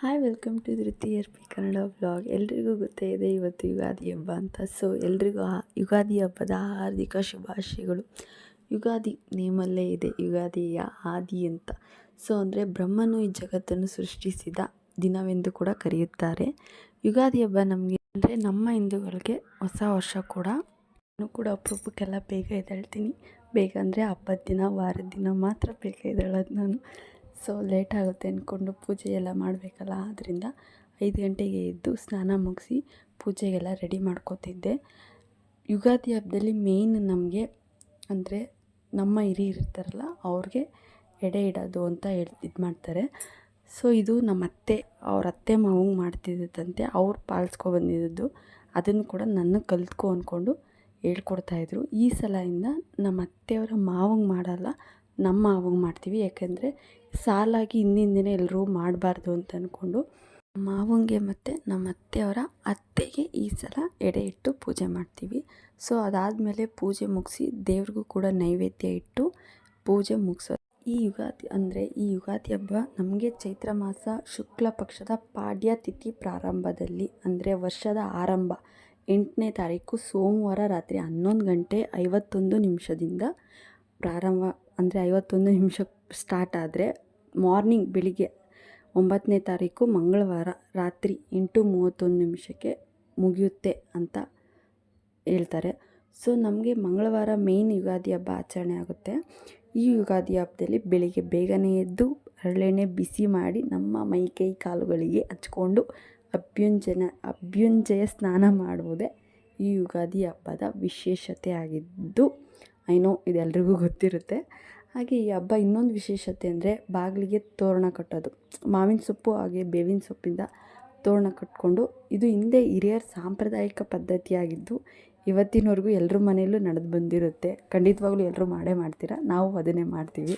Hi welcome to Dhruthi R P Kannada vlog. ಎಲ್ರಿಗೂ ಗೊತ್ತೇ ಇದೆ ಇವತ್ತು ಯುಗಾದಿ ಹಬ್ಬ ಅಂತ. ಸೊ ಎಲ್ರಿಗೂ ಯುಗಾದಿ ಹಬ್ಬದ ಹಾರ್ದಿಕ ಶುಭಾಶಯಗಳು. ಯುಗಾದಿ ನೇಮಲ್ಲೇ ಇದೆ ಯುಗಾದಿಯ ಆದಿ ಅಂತ. ಸೊ ಅಂದರೆ ಬ್ರಹ್ಮನು ಈ ಜಗತ್ತನ್ನು ಸೃಷ್ಟಿಸಿದ ದಿನವೆಂದು ಕೂಡ ಕರೆಯುತ್ತಾರೆ. ಯುಗಾದಿ ಹಬ್ಬ ನಮಗೆ ಅಂದರೆ ನಮ್ಮ ಹಿಂದೂಗಳಿಗೆ ಹೊಸ ವರ್ಷ ಕೂಡ. ನಾನು ಕೂಡ ಅಪರೂಪಕ್ಕೆಲ್ಲ ಬೇಗ ಎದ್ದೇಳ್ತೀನಿ. ಬೇಗ ಅಂದರೆ ಹಬ್ಬದ ದಿನ, ವಾರದ ದಿನ ಮಾತ್ರ ಬೇಗ ಎದ್ದೇಳೋದು ನಾನು. ಸೊ ಲೇಟ್ ಆಗುತ್ತೆ ಅಂದ್ಕೊಂಡು ಪೂಜೆ ಎಲ್ಲ ಮಾಡಬೇಕಲ್ಲ, ಆದ್ದರಿಂದ 5 ಗಂಟೆಗೆ ಎದ್ದು ಸ್ನಾನ ಮುಗಿಸಿ ಪೂಜೆಗೆಲ್ಲ ರೆಡಿ ಮಾಡ್ಕೋತಿದ್ದೆ. ಯುಗಾದಿ ಹಬ್ಬದಲ್ಲಿ ಮೇಯ್ನ್ ನಮಗೆ ಅಂದರೆ ನಮ್ಮ ಹಿರಿಯರು ಇರ್ತಾರಲ್ಲ ಅವ್ರಿಗೆ ಎಡೆ ಇಡೋದು ಅಂತ ಇದು ಮಾಡ್ತಾರೆ. ಸೊ ಇದು ನಮ್ಮ ಅವ್ರ ಅತ್ತೆ ಮಾವಂಗೆ ಮಾಡ್ತಿದ್ದಂತೆ, ಅವ್ರು ಪಾಲಿಸ್ಕೊಬಂದಿದ್ದು. ಅದನ್ನು ಕೂಡ ನನ್ನ ಕಲ್ತ್ಕೊ ಅಂದ್ಕೊಂಡು ಹೇಳ್ಕೊಡ್ತಾಯಿದ್ರು. ಈ ಸಲದಿಂದ ನಮ್ಮ ಅತ್ತೆಯವರ ಮಾವಂಗೆ ಮಾಡಲ್ಲ, ನಮ್ಮ ಮಾವಂಗೆ ಮಾಡ್ತೀವಿ. ಯಾಕೆಂದರೆ ಸಾಲಾಗಿ ಹಿಂದಿನ ದಿನ ಎಲ್ಲರೂ ಮಾಡಬಾರ್ದು ಅಂತ ಅಂದ್ಕೊಂಡು ಮಾವಂಗೆ ಮತ್ತು ನಮ್ಮ ಅತ್ತೆಯವರ ಅತ್ತೆಗೆ ಈ ಸಲ ಎಡೆ ಇಟ್ಟು ಪೂಜೆ ಮಾಡ್ತೀವಿ. ಸೊ ಅದಾದಮೇಲೆ ಪೂಜೆ ಮುಗಿಸಿ ದೇವ್ರಿಗೂ ಕೂಡ ನೈವೇದ್ಯ ಇಟ್ಟು ಪೂಜೆ ಮುಗಿಸೋದು. ಈ ಯುಗಾದಿ ಹಬ್ಬ ನಮಗೆ ಚೈತ್ರ ಮಾಸ ಶುಕ್ಲ ಪಕ್ಷದ ಪಾಡ್ಯ ತಿಥಿ ಪ್ರಾರಂಭದಲ್ಲಿ, ಅಂದರೆ ವರ್ಷದ ಆರಂಭ 8ನೇ ತಾರೀಕು ಸೋಮವಾರ ರಾತ್ರಿ 11 ಗಂಟೆ 51 ನಿಮಿಷದಿಂದ ಪ್ರಾರಂಭ. ಅಂದರೆ 51 ನಿಮಿಷಕ್ಕೆ ಸ್ಟಾರ್ಟ್ ಆದರೆ ಮಾರ್ನಿಂಗ್ ಬೆಳಿಗ್ಗೆ 9ನೇ ತಾರೀಕು ಮಂಗಳವಾರ ರಾತ್ರಿ 8:31 ನಿಮಿಷಕ್ಕೆ ಮುಗಿಯುತ್ತೆ ಅಂತ ಹೇಳ್ತಾರೆ. ಸೊ ನಮಗೆ ಮಂಗಳವಾರ ಮೇಯ್ನ್ ಯುಗಾದಿ ಹಬ್ಬ ಆಚರಣೆ ಆಗುತ್ತೆ. ಈ ಯುಗಾದಿ ಹಬ್ಬದಲ್ಲಿ ಬೆಳಿಗ್ಗೆ ಬೇಗನೆ ಎದ್ದು ಹರಳೆಣ್ಣೆ ಬಿಸಿ ಮಾಡಿ ನಮ್ಮ ಮೈಕೈ ಕಾಲುಗಳಿಗೆ ಹಚ್ಕೊಂಡು ಅಭ್ಯುಂಜಯ ಸ್ನಾನ ಮಾಡುವುದೇ ಈ ಯುಗಾದಿ ಹಬ್ಬದ ವಿಶೇಷತೆ ಆಗಿದ್ದು, ಐನೋ ಇದೆಲ್ರಿಗೂ ಗೊತ್ತಿರುತ್ತೆ. ಹಾಗೆ ಈ ಹಬ್ಬ ಇನ್ನೊಂದು ವಿಶೇಷತೆ ಅಂದರೆ ಬಾಗಿಲಿಗೆ ತೋರಣ ಕಟ್ಟೋದು. ಮಾವಿನ ಸೊಪ್ಪು ಹಾಗೆ ಬೇವಿನ ಸೊಪ್ಪಿಂದ ತೋರಣ ಕಟ್ಕೊಂಡು, ಇದು ಹಿಂದೆ ಹಿರಿಯರ ಸಾಂಪ್ರದಾಯಿಕ ಪದ್ಧತಿಯಾಗಿದ್ದು ಇವತ್ತಿನವರೆಗೂ ಎಲ್ಲರ ಮನೆಯಲ್ಲೂ ನಡೆದು ಬಂದಿರುತ್ತೆ. ಖಂಡಿತವಾಗ್ಲೂ ಎಲ್ಲರೂ ಮಾಡ್ತೀರಾ, ನಾವು ಅದನ್ನೇ ಮಾಡ್ತೀವಿ.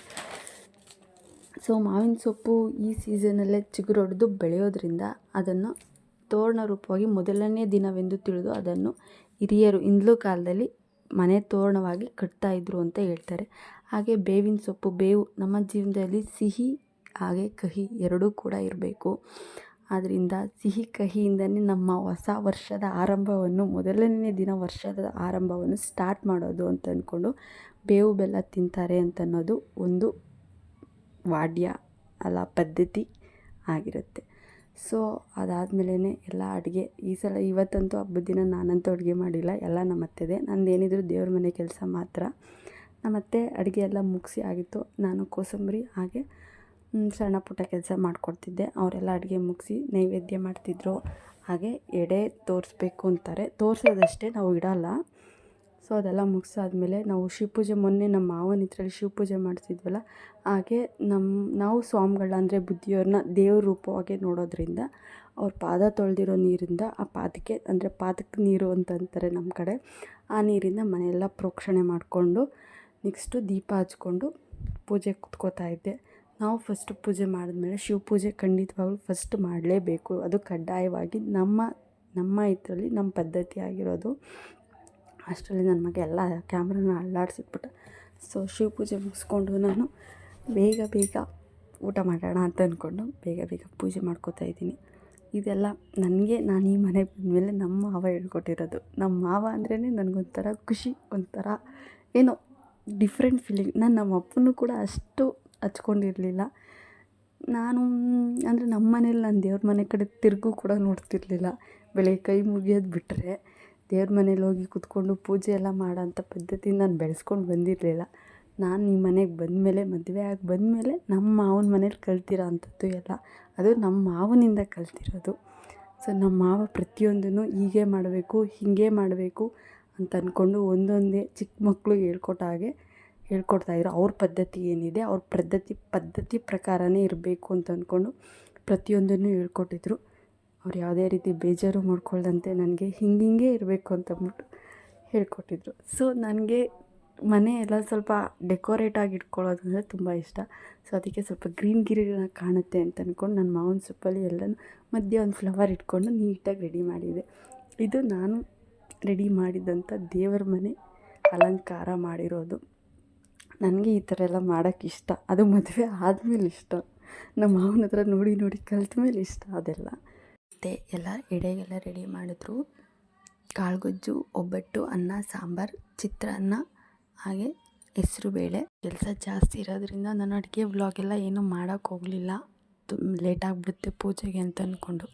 ಸೊ ಮಾವಿನ ಸೊಪ್ಪು ಈ ಸೀಸನಲ್ಲೇ ಚಿಗುರೊಡೆದು ಬೆಳೆಯೋದ್ರಿಂದ ಅದನ್ನು ತೋರಣ ರೂಪವಾಗಿ ಮೊದಲನೇ ದಿನವೆಂದು ತಿಳಿದು ಅದನ್ನು ಹಿರಿಯರು ಹಿಂದ್ಲು ಕಾಲದಲ್ಲಿ ಮನೆ ತೋರಣವಾಗಿ ಕಟ್ತಾಯಿದ್ರು ಅಂತ ಹೇಳ್ತಾರೆ. ಹಾಗೆ ಬೇವಿನ ಸೊಪ್ಪು, ಬೇವು ನಮ್ಮ ಜೀವನದಲ್ಲಿ ಸಿಹಿ ಹಾಗೆ ಕಹಿ ಎರಡೂ ಕೂಡ ಇರಬೇಕು. ಆದ್ದರಿಂದ ಸಿಹಿ ಕಹಿಯಿಂದನೇ ನಮ್ಮ ಹೊಸ ವರ್ಷದ ಆರಂಭವನ್ನು, ಮೊದಲನೇ ದಿನ ವರ್ಷದ ಆರಂಭವನ್ನು ಸ್ಟಾರ್ಟ್ ಮಾಡೋದು ಅಂತ ಅಂದ್ಕೊಂಡು ಬೇವು ಬೆಲ್ಲ ತಿಂತಾರೆ ಅಂತನ್ನೋದು ಒಂದು ವಾಡ್ಯ ಅಲ್ಲ ಪದ್ಧತಿ ಆಗಿರುತ್ತೆ. ಸೊ ಅದಾದಮೇಲೆ ಎಲ್ಲ ಅಡುಗೆ ಈ ಸಲ ಇವತ್ತಂತೂ ಹಬ್ಬದ ದಿನ ನಾನಂತೂ ಅಡುಗೆ ಮಾಡಿಲ್ಲ, ಎಲ್ಲ ನಮ್ಮ ಅತ್ತೆದೇ. ನಂದೇನಿದ್ರು ದೇವ್ರ ಮನೆ ಕೆಲಸ ಮಾತ್ರ. ನಮ್ಮ ಅತ್ತೆ ಅಡುಗೆ ಎಲ್ಲ ಮುಗಿಸಿ ಆಗಿತ್ತು. ನಾನು ಕೋಸಂಬರಿ ಹಾಗೆ ಸಣ್ಣ ಪುಟ್ಟ ಕೆಲಸ ಮಾಡಿಕೊಡ್ತಿದ್ದೆ. ಅವರೆಲ್ಲ ಅಡುಗೆ ಮುಗಿಸಿ ನೈವೇದ್ಯ ಮಾಡ್ತಿದ್ರು. ಹಾಗೆ ಎಡೆ ತೋರಿಸ್ಬೇಕು ಅಂತಾರೆ, ತೋರಿಸೋದಷ್ಟೇ, ನಾವು ಇಡೋಲ್ಲ. ಸೊ ಅದೆಲ್ಲ ಮುಗಿಸಾದ್ಮೇಲೆ ನಾವು ಶಿವಪೂಜೆ, ಮೊನ್ನೆ ನಮ್ಮ ಮಾವನ ಇದರಲ್ಲಿ ಶಿವಪೂಜೆ ಮಾಡಿಸಿದ್ವಲ್ಲ, ಹಾಗೆ ನಾವು ಸ್ವಾಮಿಗಳನ್ನ ಅಂದರೆ ಬುದ್ಧಿಯವ್ರನ್ನ ದೇವ್ರ ರೂಪವಾಗಿ ನೋಡೋದ್ರಿಂದ ಅವ್ರ ಪಾದ ತೊಳೆದಿರೋ ನೀರಿಂದ ಆ ಪಾದಕ್ಕೆ, ಅಂದರೆ ಪಾದಕ್ಕೆ ನೀರು ಅಂತ ಅಂತಾರೆ ನಮ್ಮ ಕಡೆ, ಆ ನೀರಿಂದ ಮನೆಯೆಲ್ಲ ಪ್ರೋಕ್ಷಣೆ ಮಾಡಿಕೊಂಡು ನೆಕ್ಸ್ಟು ದೀಪ ಹಚ್ಕೊಂಡು ಪೂಜೆ ಕೂತ್ಕೋತಾ ಇದ್ದೆ. ನಾವು ಫಸ್ಟು ಪೂಜೆ ಮಾಡಿದ್ಮೇಲೆ ಶಿವಪೂಜೆ ಖಂಡಿತವಾಗ್ಲೂ ಫಸ್ಟ್ ಮಾಡಲೇಬೇಕು. ಅದು ಕಡ್ಡಾಯವಾಗಿ ನಮ್ಮ ಇದರಲ್ಲಿ ನಮ್ಮ ಪದ್ಧತಿ ಆಗಿರೋದು. ಅಷ್ಟರಲ್ಲಿ ನನ್ನ ಮಗ ಎಲ್ಲ ಕ್ಯಾಮ್ರಾನ ಅಲ್ಲಾಡಿಸಿಟ್ಬಿಟ್ಟ. ಸೊ ಶಿವಪೂಜೆ ಮುಗಿಸ್ಕೊಂಡು ನಾನು ಬೇಗ ಊಟ ಮಾಡೋಣ ಅಂತ ಅಂದ್ಕೊಂಡು ಬೇಗ ಪೂಜೆ ಮಾಡ್ಕೋತಾ ಇದ್ದೀನಿ. ಇದೆಲ್ಲ ನಾನು ಈ ಮನೆಗೆ ಬಂದಮೇಲೆ ನಮ್ಮ ಮಾವ ಹೇಳ್ಕೊಟ್ಟಿರೋದು. ನಮ್ಮ ಮಾವ ಅಂದ್ರೇ ನನಗೊಂಥರ ಖುಷಿ, ಒಂಥರ ಏನೋ ಡಿಫ್ರೆಂಟ್ ಫೀಲಿಂಗ್. ನಮ್ಮ ಅಪ್ಪನೂ ಕೂಡ ಅಷ್ಟು ಹಚ್ಕೊಂಡಿರಲಿಲ್ಲ. ನಾನು ಅಂದರೆ ನಮ್ಮ ಮನೇಲಿ ನಾನು ದೇವ್ರ ಮನೆ ಕಡೆ ತಿರುಗೂ ಕೂಡ ನೋಡ್ತಿರ್ಲಿಲ್ಲ. ಬೆಳಗ್ಗೆ ಕೈ ಮುಗಿಯೋದು ಬಿಟ್ಟರೆ ದೇವ್ರ ಮನೇಲಿ ಹೋಗಿ ಕೂತ್ಕೊಂಡು ಪೂಜೆ ಎಲ್ಲ ಮಾಡೋಂಥ ಪದ್ಧತಿ ನಾನು ಬೆಳೆಸ್ಕೊಂಡು ಬಂದಿರಲಿಲ್ಲ. ನಾನು ಈ ಮನೆಗೆ ಬಂದಮೇಲೆ, ಮದುವೆ ಆಗಿ ಬಂದಮೇಲೆ ನಮ್ಮ ಮಾವನ ಮನೇಲಿ ಕಲ್ತಿರೋ ಅಂಥದ್ದು ಎಲ್ಲ, ಅದು ನಮ್ಮ ಮಾವನಿಂದ ಕಲ್ತಿರೋದು. ಸೊ ನಮ್ಮ ಮಾವ ಪ್ರತಿಯೊಂದನ್ನು ಹೀಗೆ ಮಾಡಬೇಕು, ಹೀಗೆ ಮಾಡಬೇಕು ಅಂತ ಅಂದ್ಕೊಂಡು ಒಂದೊಂದೇ ಚಿಕ್ಕ ಮಕ್ಕಳು ಹೇಳ್ಕೊಡ್ತಾಯಿದ್ರು. ಅವ್ರ ಪದ್ಧತಿ ಏನಿದೆ ಅವ್ರ ಪದ್ಧತಿ ಪ್ರಕಾರನೇ ಇರಬೇಕು ಅಂತ ಅಂದ್ಕೊಂಡು ಪ್ರತಿಯೊಂದನ್ನು ಹೇಳ್ಕೊಟ್ಟಿದ್ರು. ಅವ್ರು ಯಾವುದೇ ರೀತಿ ಬೇಜಾರು ಮಾಡ್ಕೊಳ್ದಂತೆ ನನಗೆ ಹಿಂಗೆ ಇರಬೇಕು ಅಂತಂದ್ಬಿಟ್ಟು ಹೇಳ್ಕೊಟ್ಟಿದ್ರು. ಸೊ ನನಗೆ ಮನೆ ಎಲ್ಲ ಸ್ವಲ್ಪ ಡೆಕೋರೇಟಾಗಿ ಇಟ್ಕೊಳ್ಳೋದು ಅಂದರೆ ತುಂಬ ಇಷ್ಟ. ಸೊ ಅದಕ್ಕೆ ಸ್ವಲ್ಪ ಗ್ರೀನ್ ಕಾಣುತ್ತೆ ಅಂತ ಅಂದ್ಕೊಂಡು ನನ್ನ ಮಾವಿನ ಸೊಪ್ಪಲ್ಲಿ ಎಲ್ಲನೂ ಮಧ್ಯೆ ಒಂದು ಫ್ಲವರ್ ಇಟ್ಕೊಂಡು ನೀಟಾಗಿ ರೆಡಿ ಮಾಡಿದೆ. ಇದು ನಾನು ರೆಡಿ ಮಾಡಿದಂಥ ದೇವರ ಮನೆ ಅಲಂಕಾರ ಮಾಡಿರೋದು. ನನಗೆ ಈ ಥರ ಎಲ್ಲ ಮಾಡೋಕ್ಕೆ ಇಷ್ಟ, ಅದು ಮದುವೆ ಆದಮೇಲೆ ಇಷ್ಟ. ನಮ್ಮ ಮಾವನ ಹತ್ರ ನೋಡಿ ನೋಡಿ ಕಲ್ತ ಮೇಲೆ ಇಷ್ಟ ಅದೆಲ್ಲ. ಮತ್ತು ಎಲ್ಲ ಎಡೆಗೆಲ್ಲ ರೆಡಿ ಮಾಡಿದ್ರು. ಕಾಳುಗೊಜ್ಜು, ಒಬ್ಬಟ್ಟು, ಅನ್ನ, ಸಾಂಬಾರು, ಚಿತ್ರಾನ್ನ, ಹಾಗೆ ಹೆಸರುಬೇಳೆ. ಕೆಲಸ ಜಾಸ್ತಿ ಇರೋದ್ರಿಂದ ನಾನು ಅಡುಗೆ ವ್ಲಾಗೆಲ್ಲ ಏನೂ ಮಾಡೋಕ್ಕೆ ಹೋಗಲಿಲ್ಲ, ಲೇಟ್ ಆಗಿಬಿಡುತ್ತೆ ಪೂಜೆಗೆ ಅಂತ ಅಂದ್ಕೊಂಡು.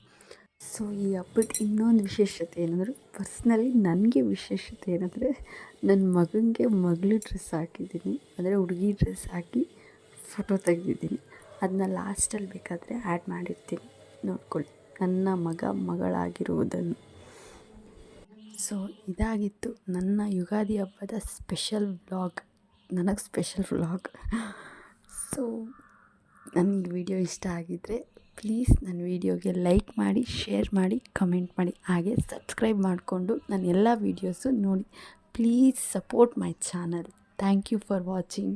ಸೊ ಈ ಹಬ್ಬದ ಇನ್ನೊಂದು ವಿಶೇಷತೆ ಏನಂದರೆ, ಪರ್ಸ್ನಲಿ ನನಗೆ ವಿಶೇಷತೆ ಏನಂದರೆ, ನನ್ನ ಮಗನಿಗೆ ಮಗಳು ಡ್ರೆಸ್ ಹಾಕಿದ್ದೀನಿ, ಅಂದರೆ ಹುಡುಗಿ ಡ್ರೆಸ್ ಹಾಕಿ ಫೋಟೋ ತೆಗೆದಿದ್ದೀನಿ. ಅದನ್ನ ಲಾಸ್ಟಲ್ಲಿ ಬೇಕಾದರೆ ಆ್ಯಡ್ ಮಾಡಿರ್ತೀನಿ, ನೋಡ್ಕೊಳ್ಳಿ, ನನ್ನ ಮಗಳಾಗಿರುವುದನ್ನು. ಸೊ ಇದಾಗಿತ್ತು ನನ್ನ ಯುಗಾದಿ ಹಬ್ಬದ ಸ್ಪೆಷಲ್ ವ್ಲಾಗ್, ನನಗೆ ಸ್ಪೆಷಲ್ ವ್ಲಾಗ್. ಸೊ ನನಗೆ ವಿಡಿಯೋ ಇಷ್ಟ ಆಗಿದ್ದರೆ ಪ್ಲೀಸ್ ನನ್ನ ವಿಡಿಯೋಗೆ ಲೈಕ್ ಮಾಡಿ, ಶೇರ್ ಮಾಡಿ, ಕಮೆಂಟ್ ಮಾಡಿ, ಹಾಗೆ ಸಬ್ಸ್ಕ್ರೈಬ್ ಮಾಡಿಕೊಂಡು ನನ್ನ ಎಲ್ಲ ವೀಡಿಯೋಸು ನೋಡಿ. Please support my channel. Thank you for watching.